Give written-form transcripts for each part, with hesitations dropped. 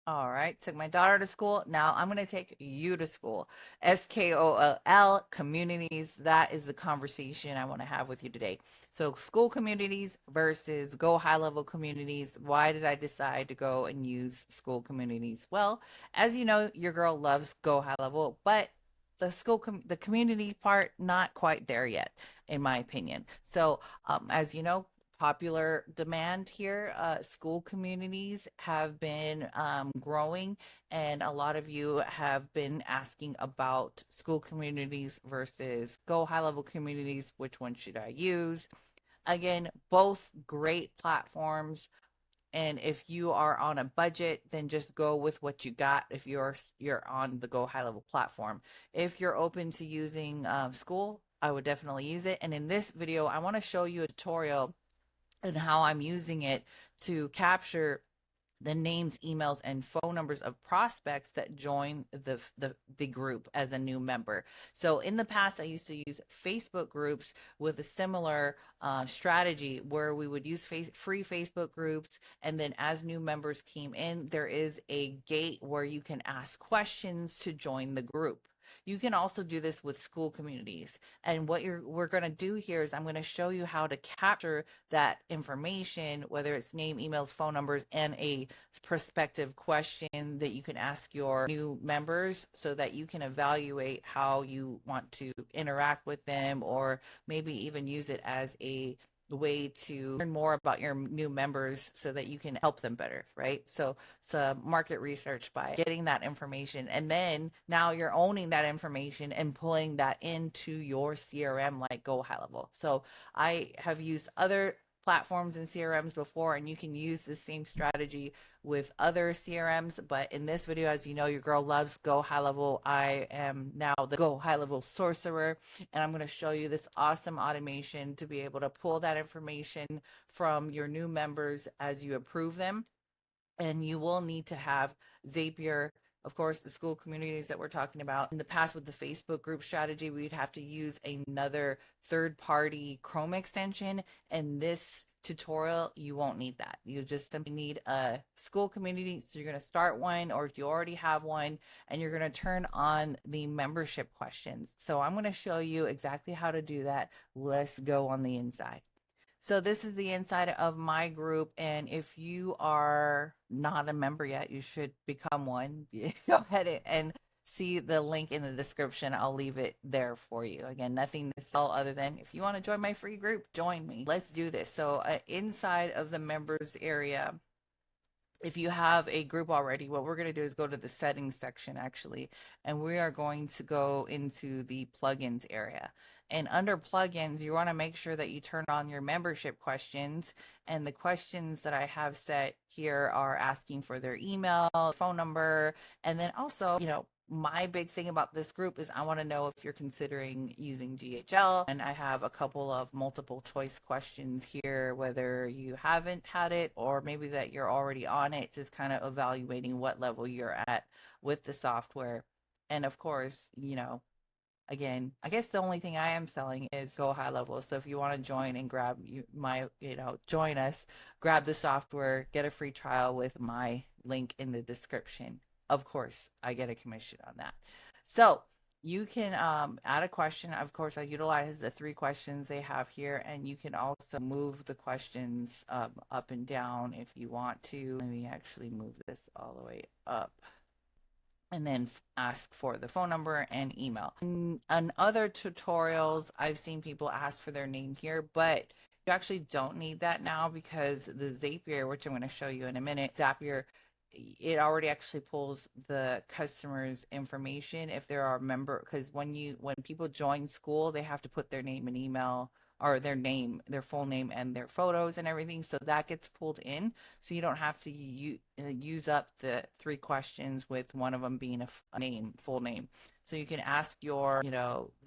All right, took my daughter to school. Now I'm going to take you to school. SKOL communities. That is the conversation I want to have with you today. So, school communities versus Go High Level communities. Why did I decide to go and use school communities? Well, as you know, your girl loves Go High Level, but the community part not quite there yet, in my opinion. So, as you know, popular demand here. School communities have been growing, and a lot of you have been asking about school communities versus Go High Level communities. Which one should I use? Again, both great platforms. And if you are on a budget, then just go with what you got. If you're on the Go High Level platform, if you're open to using School, I would definitely use it. And in this video, I want to show you a tutorial and how I'm using it to capture the names, emails, and phone numbers of prospects that join the group as a new member. So in the past, I used to use Facebook groups with a similar strategy where we would use free Facebook groups, and then as new members came in, there is a gate where you can ask questions to join the group. You can also do this with school communities. And what we're going to do here is I'm going to show you how to capture that information, whether it's name, emails, phone numbers, and a prospective question that you can ask your new members so that you can evaluate how you want to interact with them, or maybe even use it as a way to learn more about your new members so that you can help them better, right? So it's a market research by getting that information, and then now you're owning that information and pulling that into your CRM like Go High Level. So I have used other platforms and CRMs before, and you can use the same strategy with other CRMs. But in this video, as you know, your girl loves Go High Level. I am now the Go High Level sorcerer, and I'm going to show you this awesome automation to be able to pull that information from your new members as you approve them. And you will need to have Zapier, of course, the school communities that we're talking about. In the past, with the Facebook group strategy, we'd have to use another third-party Chrome extension. And this tutorial, you won't need that. You just simply need a school community. So you're going to start one, or if you already have one, and you're going to turn on the membership questions. So I'm going to show you exactly how to do that. Let's go on the inside. So this is the inside of my group, and if you are not a member yet, you should become one. Go ahead and see the link in the description. I'll leave it there for you. Again, nothing to sell other than if you want to join my free group, join me. Let's do this. So inside of the members area, if you have a group already, what we're going to do is go to the settings section actually, and we are going to go into the plugins area. And under plugins, you want to make sure that you turn on your membership questions. And the questions that I have set here are asking for their email, phone number, and then also, my big thing about this group is I want to know if you're considering using GHL. And I have a couple of multiple choice questions here, whether you haven't had it or maybe that you're already on it, just kind of evaluating what level you're at with the software. And of course, again, I guess the only thing I am selling is Go High Level. So if you want to join and grab join us, grab the software, get a free trial with my link in the description. Of course, I get a commission on that. So you can add a question. Of course, I utilize the 3 questions they have here, and you can also move the questions up and down if you want to. Let me actually move this all the way up, and then ask for the phone number and email. In other tutorials, I've seen people ask for their name here, but you actually don't need that now because the Zapier, which I'm going to show you in a minute, Zapier, it already actually pulls the customer's information if there are member, because when people join Skool, they have to put their name and email, or their name, their full name, and their photos and everything. So that gets pulled in. So you don't have to use up the 3 questions with one of them being a name, full name. So you can ask your,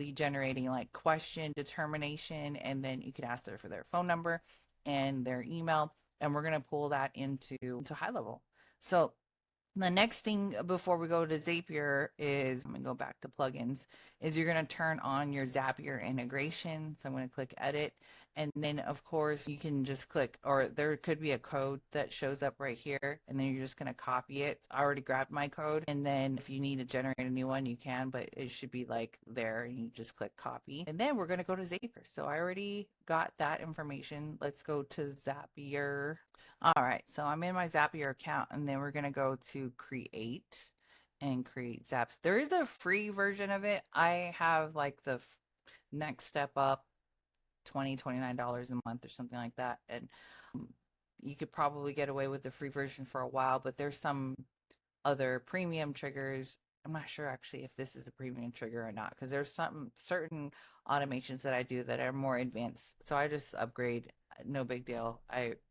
lead generating like question determination, and then you can ask them for their phone number and their email. And we're going to pull that into high level. So The next thing before we go to Zapier is, I'm going to go back to plugins, is you're going to turn on your Zapier integration. So I'm going to click edit. And then, of course, you can just click, or there could be a code that shows up right here. And then you're just going to copy it. I already grabbed my code. And then if you need to generate a new one, you can, but it should be like there. And you just click copy. And then we're going to go to Zapier. So I already got that information. Let's go to Zapier. All right, so I'm in my Zapier account, and then we're going to go to create and create Zaps. There is a free version of it. I have like the next step up, $29 a month or something like that. And you could probably get away with the free version for a while, but there's some other premium triggers. I'm not sure actually if this is a premium trigger or not, because there's some certain automations that I do that are more advanced. So I just upgrade. No big deal.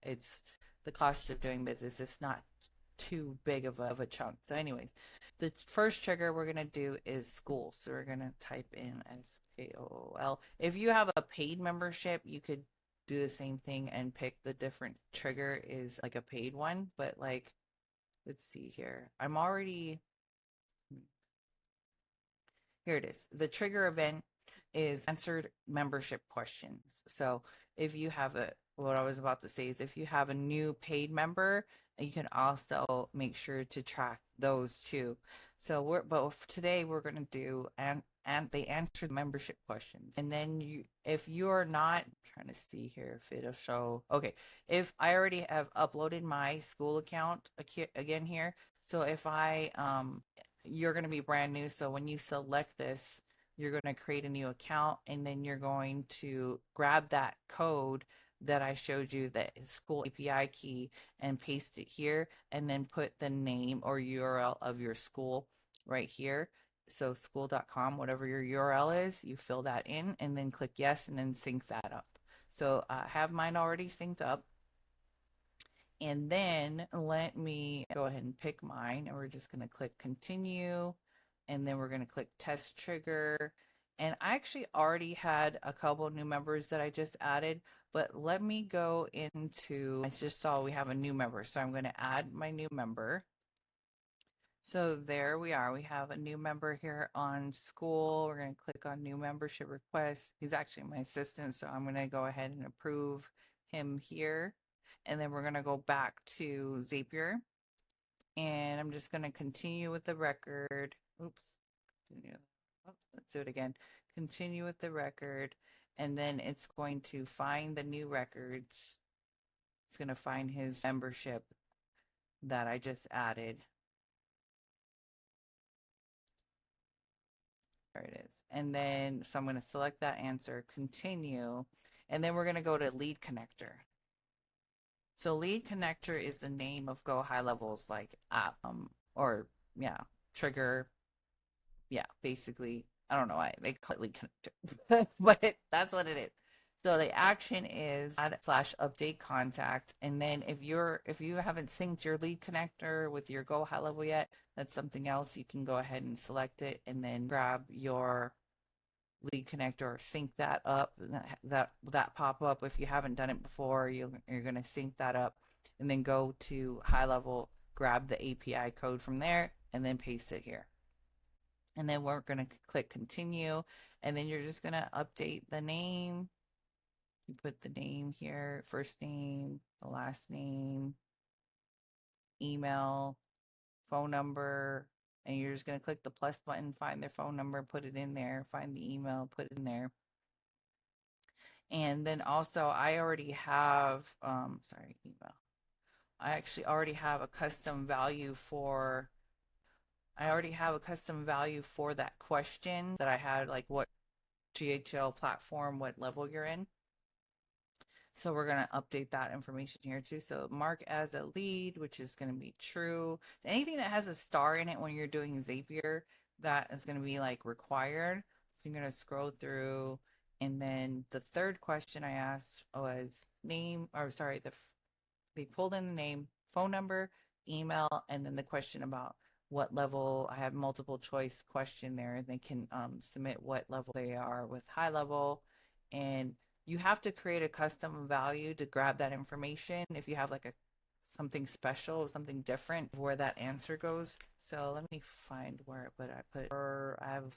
It's the cost of doing business. It's not too big of a chunk. So anyways, the first trigger we're going to do is Skool. So we're going to type in Skool. If you have a paid membership, you could do the same thing and pick the different trigger is like a paid one. But like, let's see here. I'm already, here it is. The trigger event is answered membership questions. So if you have what I was about to say is if you have a new paid member, you can also make sure to track those too. So but today we're going to do, and they answer the membership questions. And then if you're not, I'm trying to see here if it'll show, okay, if I already have uploaded my Skool account again here. So if you're going to be brand new. So when you select this, you're going to create a new account, and then you're going to grab that code that I showed you, that is Skool API key, and paste it here, and then put the name or URL of your school right here. So skool.com, whatever your URL is, you fill that in and then click yes, and then sync that up. So I have mine already synced up. And then let me go ahead and pick mine, and we're just going to click continue, and then we're going to click test trigger. And I actually already had a couple new members that I just added, but let me go into, I just saw we have a new member, so I'm going to add my new member. So there we are. We have a new member here on Skool. We're going to click on new membership request. He's actually my assistant, so I'm going to go ahead and approve him here. And then we're going to go back to Zapier. And I'm just going to continue with the record. Oops. Let's do it again. Continue with the record. And then it's going to find the new records. It's going to find his membership that I just added. There it is. And then, so I'm going to select that answer, continue, and then we're going to go to lead connector. So lead connector is the name of Go HighLevel's like app, or yeah, trigger. Yeah, basically, I don't know why they call it lead connector, but that's what it is. So the action is add/update contact, and then if you haven't synced your lead connector with your Go HighLevel yet, that's something else. You can go ahead and select it, and then grab your lead connector, sync that up. That pop up, if you haven't done it before, you're going to sync that up, and then go to HighLevel, grab the API code from there, and then paste it here. And then we're going to click continue, and then you're just going to update the name. You put the name here, first name, the last name, email, phone number, and you're just going to click the plus button, find their phone number, put it in there, find the email, put it in there. And then also I already have, email. I actually already have a custom value for, that question that I had, like what GHL platform, what level you're in. So we're going to update that information here too. So mark as a lead, which is going to be true. Anything that has a star in it when you're doing Zapier, that is going to be like required. So you're going to scroll through. And then the third question I asked was they pulled in the name, phone number, email, and then the question about what level. I have multiple choice question there. They can submit what level they are with HighLevel. And you have to create a custom value to grab that information. If you have like a something special, something different where that answer goes. So let me find where what I put. Or I have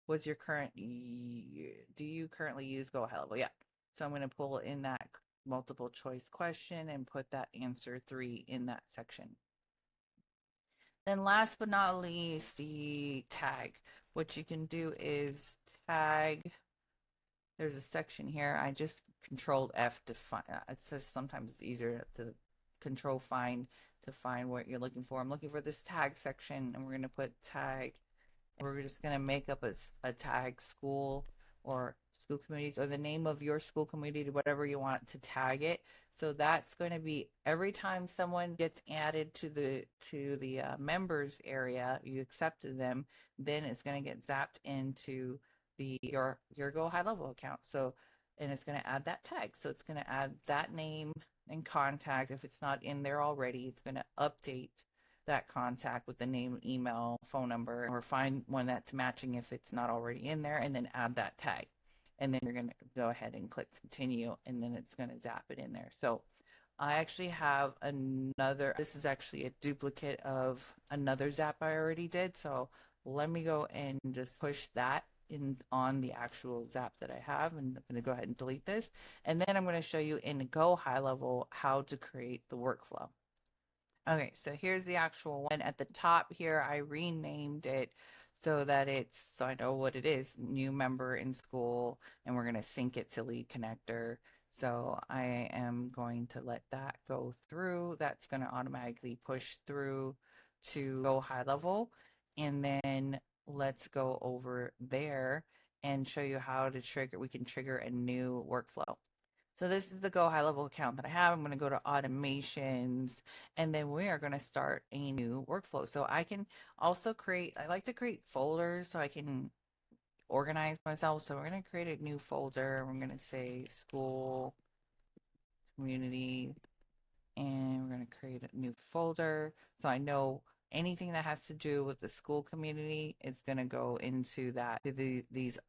was your current do you currently use Go HighLevel? Yeah. So I'm going to pull in that multiple choice question and put that answer 3 in that section. Then last but not least, the tag. What you can do is tag. There's a section here. I just controlled F to find. It's just sometimes it's easier to control find to find what you're looking for. I'm looking for this tag section, and we're going to put tag. We're just going to make up a tag school or school communities or the name of your school community, whatever you want to tag it. So that's going to be every time someone gets added to the members area, you accepted them, then it's going to get zapped into your Go High Level account. So and it's going to add that tag. So it's going to add that name and contact. If it's not in there already, it's going to update that contact with the name, email, phone number, or find one that's matching if it's not already in there, and then add that tag. And then you're going to go ahead and click continue, and then it's going to zap it in there. So I actually have another, this is actually a duplicate of another zap I already did. So let me go and just push that in on the actual zap that I have, and I'm going to go ahead and delete this. And then I'm going to show you in Go High Level how to create the workflow. Okay, so here's the actual one. At the top here, I renamed it so that so I know what it is, new member in Skool, and we're going to sync it to lead connector. So I am going to let that go through. That's going to automatically push through to Go High Level. And then let's go over there and show you how to trigger, we can trigger a new workflow. So this is the Go High Level account that I have. I'm going to go to automations, and then we are going to start a new workflow. So I can also I like to create folders so I can organize myself. So we're going to create a new folder. We're going to say school community, and we're going to create a new folder. So I know anything that has to do with the school community is going to go into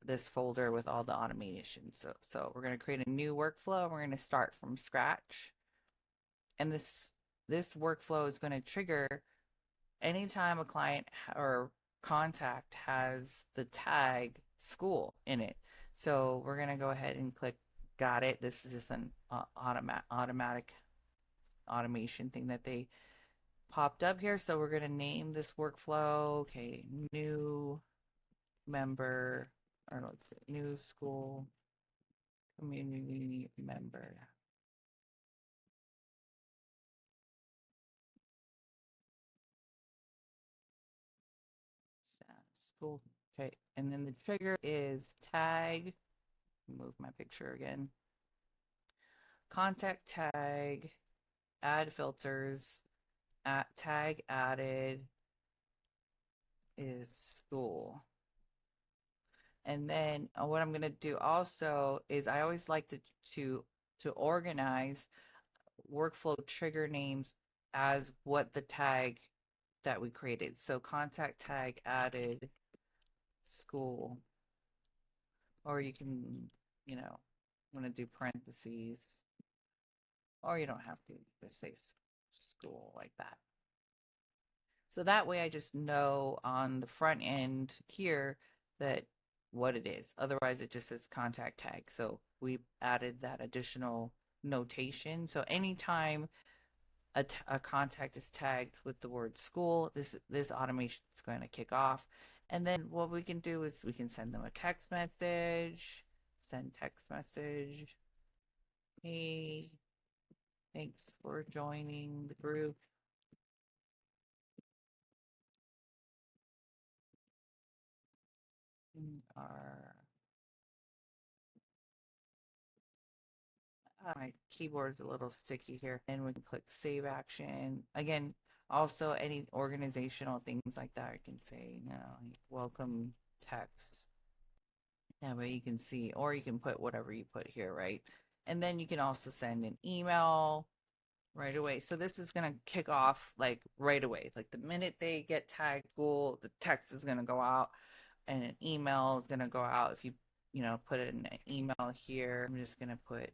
this folder with all the automation. So we're going to create a new workflow. We're going to start from scratch, and this workflow is going to trigger anytime a client or contact has the tag school in it. So we're going to go ahead and click got it. This is just an automatic automation thing that they popped up here. So we're going to name this workflow. Okay, new member, or let's see, new school community member. School. Okay, and then the trigger is tag. Move my picture again. Contact tag, add filters, tag added is school. And then what I'm going to do also is I always like to organize workflow trigger names as what the tag that we created. So contact tag added school, or you can, want to do parentheses, or you don't have to just say school like that. So that way I just know on the front end here that what it is. Otherwise it just says contact tag. So we added that additional notation. So anytime a contact is tagged with the word school, this automation is going to kick off. And then what we can do is we can send them a text message, send text message. Hey, thanks for joining the group. Our my keyboard's a little sticky here, and we can click save action. Again, also any organizational things like that, you can say, welcome text. That way you can see, or you can put whatever you put here, right? And then you can also send an email right away. So this is going to kick off like right away. Like the minute they get tagged school, the text is going to go out and an email is going to go out. If you, put in an email here, I'm just going to put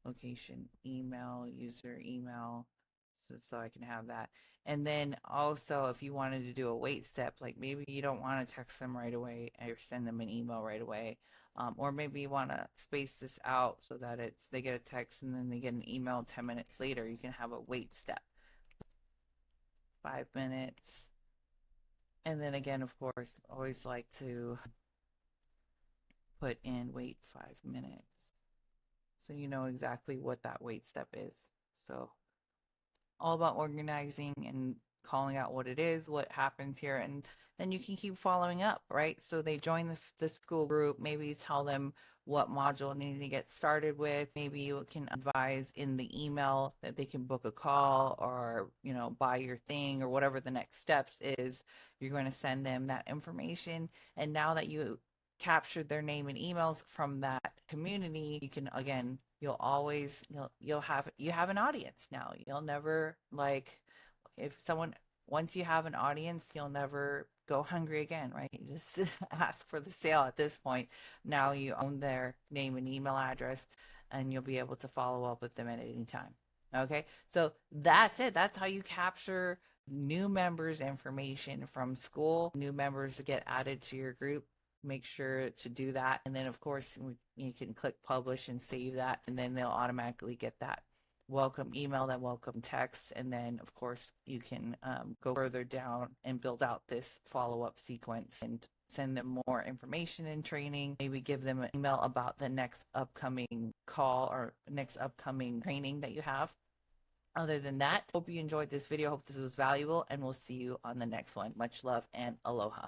location, email, user email. so I can have that. And then also, if you wanted to do a wait step, like maybe you don't want to text them right away or send them an email right away, or maybe you want to space this out so that they get a text and then they get an email 10 minutes later. You can have a wait step, 5 minutes. And then again, of course, always like to put in wait 5 minutes so you know exactly what that wait step is. So all about organizing and calling out what it is, what happens here, and then you can keep following up, right? So they join the Skool group, maybe tell them what module they need to get started with. Maybe you can advise in the email that they can book a call or, buy your thing or whatever the next steps is. You're going to send them that information. And now that you captured their name and emails from that community, you can again you'll have an audience now. You'll never if someone once you have an audience, you'll never go hungry again, right? You just ask for the sale at this point. Now you own their name and email address, and you'll be able to follow up with them at any time. Okay, so that's it. That's how you capture new members' information from Skool. New members get added to your group, make sure to do that. And then, of course, you can click publish and save that, and then they'll automatically get that welcome email, that welcome text. And then, of course, you can go further down and build out this follow-up sequence and send them more information and training. Maybe give them an email about the next upcoming call or next upcoming training that you have. Other than that, hope you enjoyed this video. Hope this was valuable, and we'll see you on the next one. Much love and aloha.